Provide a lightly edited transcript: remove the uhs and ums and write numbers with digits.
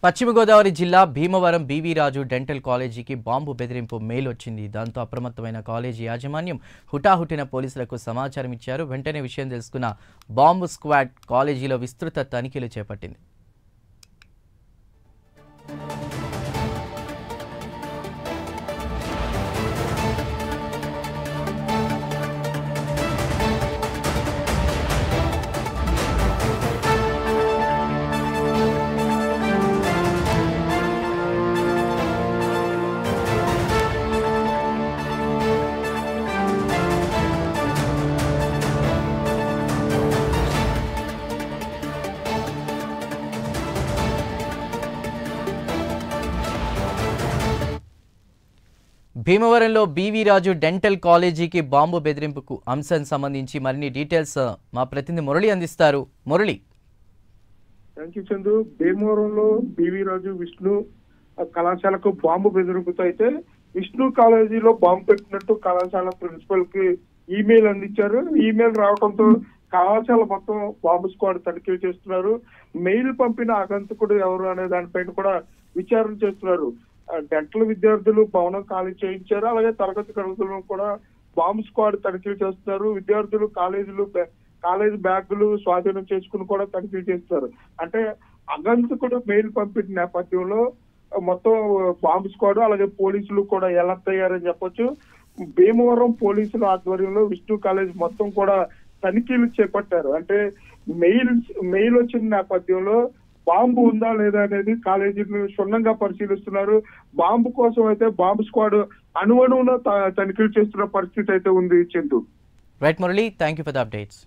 పశ్చిమ గోదావరి జిల్లా Bhimavaram BV Raju dental కాలేజీకి బాంబు బెదిరింపు మెయిల్ వచ్చింది. దాంతో అప్రమత్తమైన కాలేజీ యాజమాన్యం హుటాహుటిన పోలీసులకు సమాచారం ఇచ్చారు. వెంటనే విషయం తెలుసుకున్న బాంబు స్క్వాడ్ కాలేజీలో విస్తృత తనిఖీలు చేపట్టింది. భీమవరంలో బీవీ రాజు డెంటల్ కాలేజీకి బాంబు బెదిరింపుకు అంశం సంబంధించి మరిన్ని డీటెయిల్స్ మా ప్రతినిధి మురళి అందిస్తారు. మురళి. Thank you Chandu. భీమవరంలో బీవీ రాజు విష్ణు కళాశాలకు బాంబు బెదిరింపుతో అయితే విష్ణు కాలేజీలో బాంబు పెట్టినట్టు కళాశాల ప్రిన్సిపల్ కి ఈమెయిల్ అందించారు. ఈమెయిల్ రావడంతో కళాశాల మొత్తం బాంబు స్క్వాడ్ తనిఖీలు చేస్తున్నారు. మెయిల్ పంపిన ఆగంతకుడు ఎవరు అనే దానిపైన కూడా విచారణ చేస్తున్నారు. డెంటల్ విద్యార్థులు భవనం ఖాళీ చేయించారు. అలాగే తరగతి గదులను కూడా బాంబు స్క్వాడ్ తనిఖీలు చేస్తున్నారు. విద్యార్థులు కాలేజీ బ్యాగులు స్వాధీనం చేసుకుని కూడా తనిఖీలు చేస్తున్నారు. అంటే అగంతకుడు మెయిల్ పంపిన నేపథ్యంలో మొత్తం బాంబు స్క్వాడ్ అలాగే పోలీసులు కూడా ఎలర్ట్ అయ్యారని చెప్పొచ్చు. భీమవరం పోలీసుల ఆధ్వర్యంలో విష్ణు కాలేజ్ మొత్తం కూడా తనిఖీలు చేపట్టారు. అంటే మెయిల్ వచ్చిన నేపథ్యంలో బాంబు ఉందా లేదా అనేది కాలేజీని క్షుణ్ణంగా పరిశీలిస్తున్నారు. బాంబు కోసం అయితే బాంబు స్క్వాడ్ అణువణువున తనిఖీలు చేస్తున్న పరిస్థితి అయితే ఉంది Chandu. Right Murali, thank you for the updates.